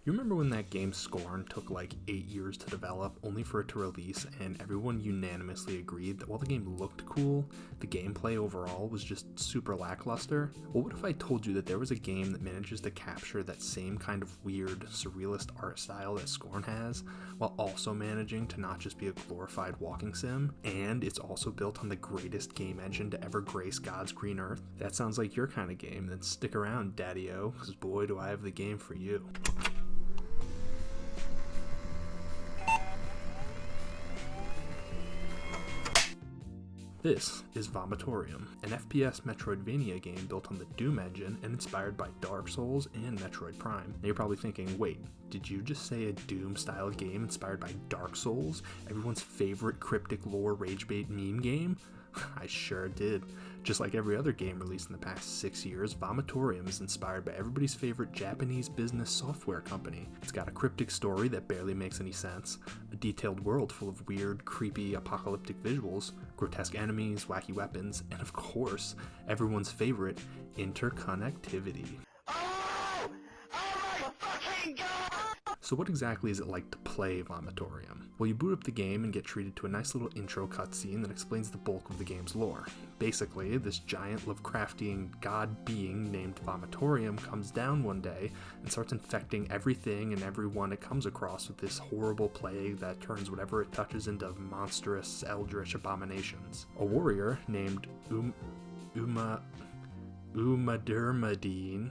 You remember when that game Scorn took like 8 years to develop, only for it to release, and everyone unanimously agreed that while the game looked cool, the gameplay overall was just super lackluster? Well, what if I told you that there was a game that manages to capture that same kind of weird, surrealist art style that Scorn has, while also managing to not just be a glorified walking sim, and it's also built on the greatest game engine to ever grace God's green earth? If that sounds like your kind of game, then stick around, Daddy-O, because boy do I have the game for you. This is Vomitoreum, an FPS Metroidvania game built on the Doom engine and inspired by Dark Souls and Metroid Prime. Now you're probably thinking, wait, did you just say a Doom-style game inspired by Dark Souls, everyone's favorite cryptic lore ragebait meme game? I sure did. Just like every other game released in the past 6 years, Vomitoreum is inspired by everybody's favorite Japanese business software company. It's got a cryptic story that barely makes any sense, a detailed world full of weird, creepy, apocalyptic visuals, grotesque enemies, wacky weapons, and of course, everyone's favorite, interconnectivity. So what exactly is it like to play Vomitoreum? Well, you boot up the game and get treated to a nice little intro cutscene that explains the bulk of the game's lore. Basically, this giant Lovecraftian god being named Vomitoreum comes down one day and starts infecting everything and everyone it comes across with this horrible plague that turns whatever it touches into monstrous, eldritch abominations. A warrior named Umadermadine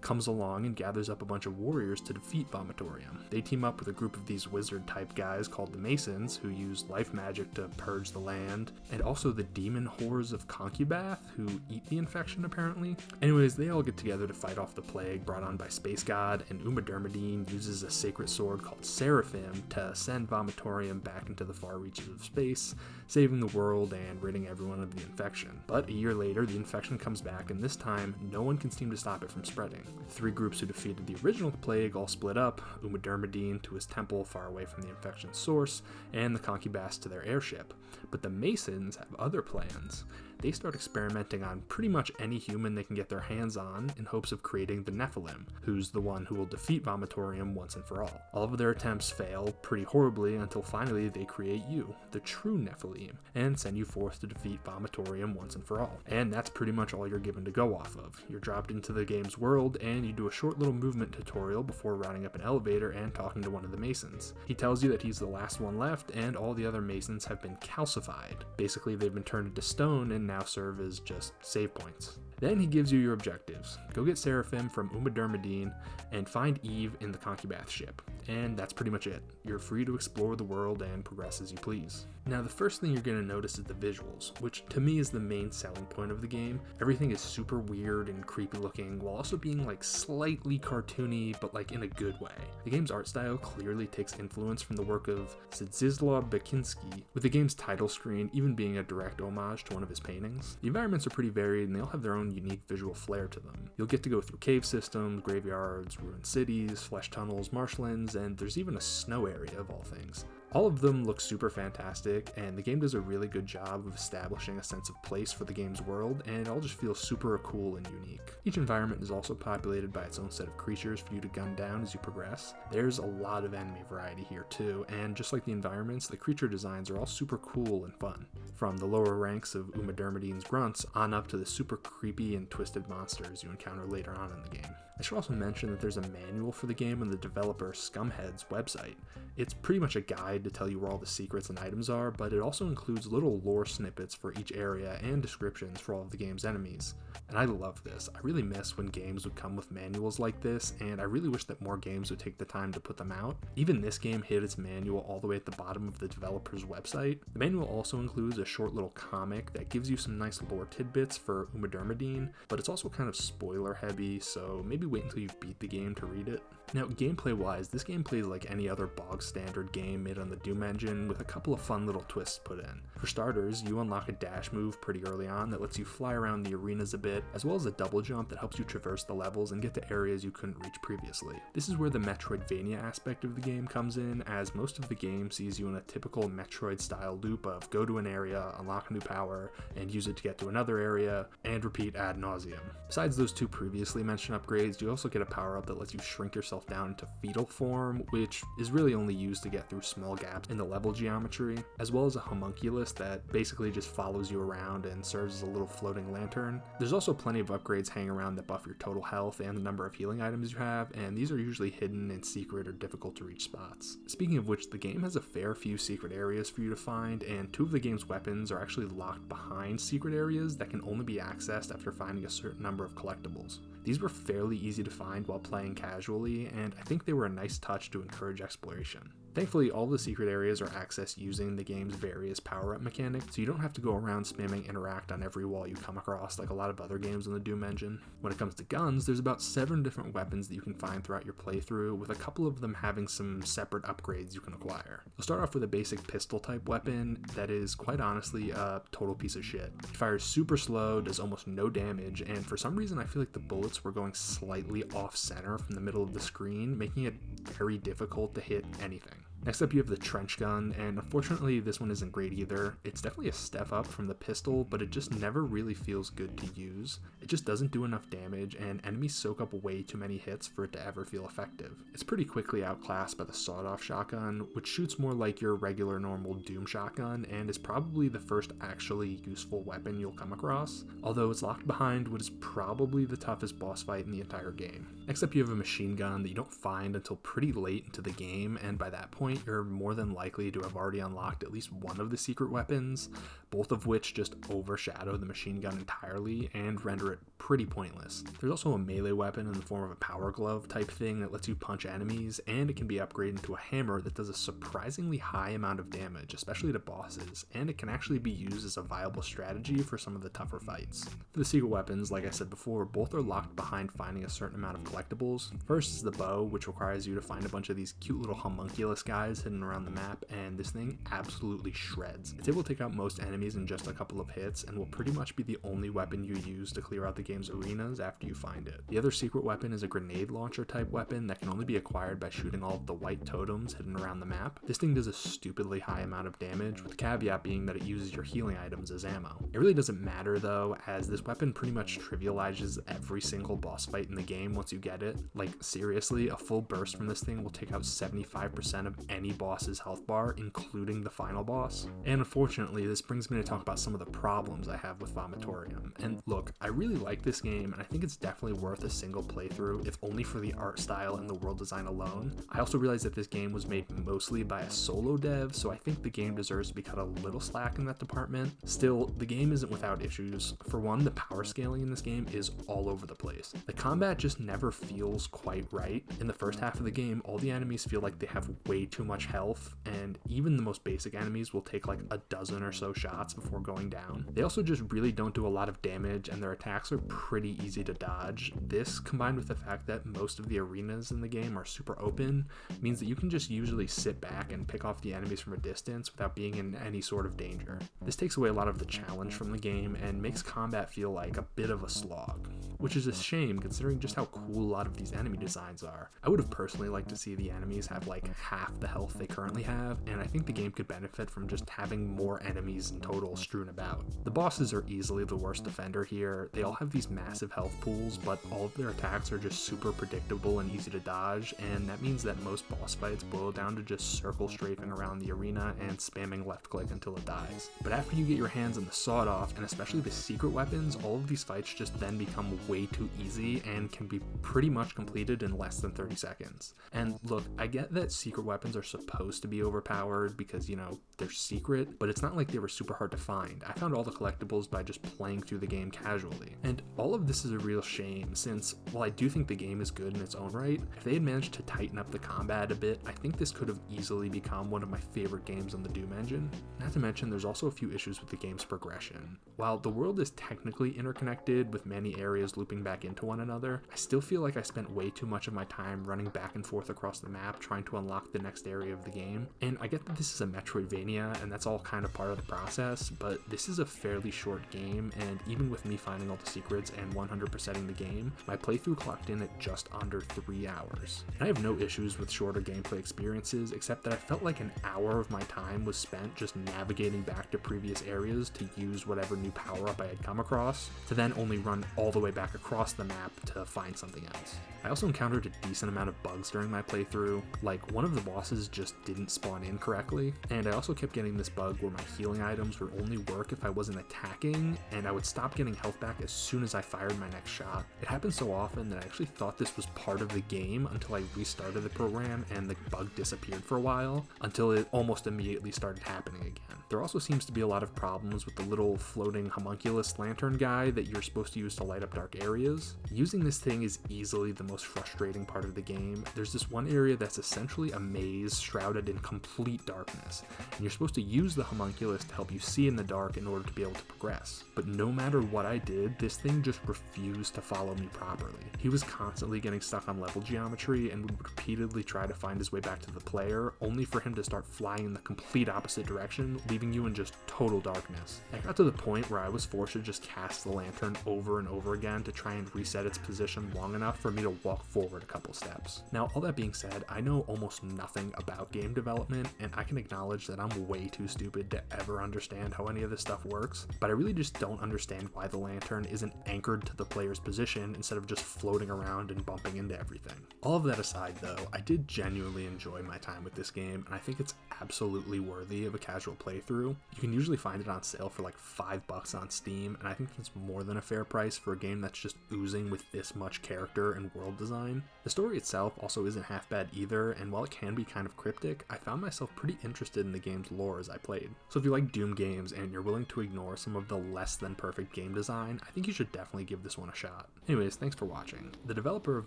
comes along and gathers up a bunch of warriors to defeat Vomitoreum. They team up with a group of these wizard-type guys called the Masons, who use life magic to purge the land, and also the demon whores of Concubath, who eat the infection apparently. Anyways, they all get together to fight off the plague brought on by Space God, and Umadermadine uses a sacred sword called Seraphim to send Vomitoreum back into the far reaches of space, saving the world and ridding everyone of the infection. But a year later, the infection comes back, and this time, no one can seem to stop it from spreading. Three groups who defeated the original plague all split up, Umadermadine to his temple far away from the infection's source, and the Concubaths to their airship. But the Masons have other plans. They start experimenting on pretty much any human they can get their hands on in hopes of creating the Nephilim, who's the one who will defeat Vomitoreum once and for all. All of their attempts fail pretty horribly until finally they create you, the true Nephilim, and send you forth to defeat Vomitoreum once and for all. And that's pretty much all you're given to go off of. You're dropped into the game's world and you do a short little movement tutorial before routing up an elevator and talking to one of the Masons. He tells you that he's the last one left and all the other Masons have been calcified. Basically, they've been turned into stone and now serve as just save points. Then he gives you your objectives. Go get Seraphim from Umadermadine and find Eve in the Concubath ship. And that's pretty much it. You're free to explore the world and progress as you please. Now, the first thing you're going to notice is the visuals, which to me is the main selling point of the game. Everything is super weird and creepy looking, while also being like slightly cartoony, but like in a good way. The game's art style clearly takes influence from the work of Zdzisław Beksiński, with the game's title screen even being a direct homage to one of his paintings. The environments are pretty varied and they all have their own unique visual flair to them. You'll get to go through cave systems, graveyards, ruined cities, flesh tunnels, marshlands, and there's even a snow area of all things. All of them look super fantastic, and the game does a really good job of establishing a sense of place for the game's world, and it all just feels super cool and unique. Each environment is also populated by its own set of creatures for you to gun down as you progress. There's a lot of enemy variety here too, and just like the environments, the creature designs are all super cool and fun. From the lower ranks of Umadermadine's grunts on up to the super creepy and twisted monsters you encounter later on in the game. I should also mention that there's a manual for the game on the developer Scumhead's website. It's pretty much a guide to tell you where all the secrets and items are, but it also includes little lore snippets for each area and descriptions for all of the game's enemies. And I love this. I really miss when games would come with manuals like this, and I really wish that more games would take the time to put them out. Even this game hid its manual all the way at the bottom of the developer's website. The manual also includes a short little comic that gives you some nice lore tidbits for Umadermadine, but it's also kind of spoiler heavy, so maybe wait until you've beat the game to read it. Now, gameplay wise, this game plays like any other bog standard game made on the Doom engine with a couple of fun little twists put in. For starters, you unlock a dash move pretty early on that lets you fly around the arenas a bit, as well as a double jump that helps you traverse the levels and get to areas you couldn't reach previously. This is where the Metroidvania aspect of the game comes in, as most of the game sees you in a typical Metroid style loop of go to an area, area, unlock a new power, and use it to get to another area, and repeat ad nauseum. Besides those two previously mentioned upgrades, you also get a power-up that lets you shrink yourself down into fetal form, which is really only used to get through small gaps in the level geometry, as well as a homunculus that basically just follows you around and serves as a little floating lantern. There's also plenty of upgrades hanging around that buff your total health and the number of healing items you have, and these are usually hidden in secret or difficult to reach spots. Speaking of which, the game has a fair few secret areas for you to find, and two of the game's weapons are actually locked behind secret areas that can only be accessed after finding a certain number of collectibles. These were fairly easy to find while playing casually, and I think they were a nice touch to encourage exploration. Thankfully, all the secret areas are accessed using the game's various power-up mechanics, so you don't have to go around spamming interact on every wall you come across like a lot of other games on the Doom engine. When it comes to guns, there's about 7 different weapons that you can find throughout your playthrough, with a couple of them having some separate upgrades you can acquire. We'll start off with a basic pistol-type weapon that is, quite honestly, a total piece of shit. It fires super slow, does almost no damage, and for some reason I feel like the bullets were going slightly off-center from the middle of the screen, making it very difficult to hit anything. Next up, you have the trench gun, and unfortunately this one isn't great either. It's definitely a step up from the pistol, but it just never really feels good to use. It just doesn't do enough damage, and enemies soak up way too many hits for it to ever feel effective. It's pretty quickly outclassed by the sawed-off shotgun, which shoots more like your regular normal Doom shotgun, and is probably the first actually useful weapon you'll come across, although it's locked behind what is probably the toughest boss fight in the entire game. Next up, you have a machine gun that you don't find until pretty late into the game, and by that point you're more than likely to have already unlocked at least one of the secret weapons, both of which just overshadow the machine gun entirely and render it pretty pointless. There's also a melee weapon in the form of a power glove type thing that lets you punch enemies, and it can be upgraded into a hammer that does a surprisingly high amount of damage, especially to bosses, and it can actually be used as a viable strategy for some of the tougher fights. For the secret weapons, like I said before, both are locked behind finding a certain amount of collectibles. First is the bow, which requires you to find a bunch of these cute little homunculus guys hidden around the map, and this thing absolutely shreds. It's able to take out most enemies in just a couple of hits, and will pretty much be the only weapon you use to clear out the game's arenas after you find it. The other secret weapon is a grenade launcher type weapon that can only be acquired by shooting all of the white totems hidden around the map. This thing does a stupidly high amount of damage, with the caveat being that it uses your healing items as ammo. It really doesn't matter though, as this weapon pretty much trivializes every single boss fight in the game once you get it. Like seriously, a full burst from this thing will take out 75% of any boss's health bar, including the final boss. And unfortunately, this brings me to talk about some of the problems I have with Vomitoreum. And look, I really like this game, and I think it's definitely worth a single playthrough, if only for the art style and the world design alone. I also realize that this game was made mostly by a solo dev, so I think the game deserves to be cut a little slack in that department. Still, the game isn't without issues. For one, the power scaling in this game is all over the place. The combat just never feels quite right. In the first half of the game, all the enemies feel like they have way too much health, and even the most basic enemies will take like a dozen or so shots before going down. They also just really don't do a lot of damage, and their attacks are pretty easy to dodge. This, combined with the fact that most of the arenas in the game are super open, means that you can just usually sit back and pick off the enemies from a distance without being in any sort of danger. This takes away a lot of the challenge from the game and makes combat feel like a bit of a slog, which is a shame considering just how cool a lot of these enemy designs are. I would have personally liked to see the enemies have like half the health they currently have, and I think the game could benefit from just having more enemies in total strewn about. The bosses are easily the worst offender here. They all have these massive health pools, but all of their attacks are just super predictable and easy to dodge, and that means that most boss fights boil down to just circle strafing around the arena and spamming left click until it dies. But after you get your hands on the sawed off, and especially the secret weapons, all of these fights just then become way too easy and can be pretty much completed in less than 30 seconds. And look, I get that secret weapons are supposed to be overpowered because, you know, they're secret, but it's not like they were super hard to find. I found all the collectibles by just playing through the game casually. And all of this is a real shame, since while I do think the game is good in its own right, if they had managed to tighten up the combat a bit, I think this could have easily become one of my favorite games on the Doom engine. Not to mention, there's also a few issues with the game's progression. While the world is technically interconnected with many areas looping back into one another, I still feel like I spent way too much of my time running back and forth across the map trying to unlock the next hardest area of the game. And I get that this is a Metroidvania and that's all kind of part of the process, but this is a fairly short game, and even with me finding all the secrets and 100%ing the game, my playthrough clocked in at just under 3 hours. And I have no issues with shorter gameplay experiences, except that I felt like an hour of my time was spent just navigating back to previous areas to use whatever new power-up I had come across, to then only run all the way back across the map to find something else. I also encountered a decent amount of bugs during my playthrough, like one of the bosses just didn't spawn in correctly, and I also kept getting this bug where my healing items would only work if I wasn't attacking, and I would stop getting health back as soon as I fired my next shot. It happened so often that I actually thought this was part of the game until I restarted the program and the bug disappeared for a while, until it almost immediately started happening again. There also seems to be a lot of problems with the little floating homunculus lantern guy that you're supposed to use to light up dark areas. Using this thing is easily the most frustrating part of the game. There's this one area that's essentially a maze shrouded in complete darkness, and you're supposed to use the homunculus to help you see in the dark in order to be able to progress. But no matter what I did, this thing just refused to follow me properly. He was constantly getting stuck on level geometry and would repeatedly try to find his way back to the player, only for him to start flying in the complete opposite direction, leaving you in just total darkness. I got to the point where I was forced to just cast the lantern over and over again to try and reset its position long enough for me to walk forward a couple steps. Now, all that being said, I know almost nothing about game development, and I can acknowledge that I'm way too stupid to ever understand how any of this stuff works, but I really just don't understand why the lantern isn't anchored to the player's position instead of just floating around and bumping into everything. All of that aside though, I did genuinely enjoy my time with this game, and I think it's absolutely worthy of a casual playthrough. You can usually find it on sale for like $5 on Steam, and I think that's more than a fair price for a game that's just oozing with this much character and world design. The story itself also isn't half bad either, and while it can be kind of cryptic, I found myself pretty interested in the game's lore as I played. So if you like Doom games and you're willing to ignore some of the less than perfect game design, I think you should definitely give this one a shot. Anyways, thanks for watching. The developer of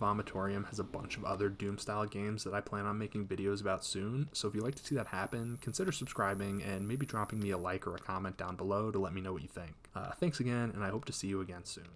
Vomitoreum has a bunch of other Doom style games that I plan on making videos about soon, so if you'd like to see that happen, consider subscribing and maybe dropping me a like or a comment down below to let me know what you think. Thanks again, and I hope to see you again soon.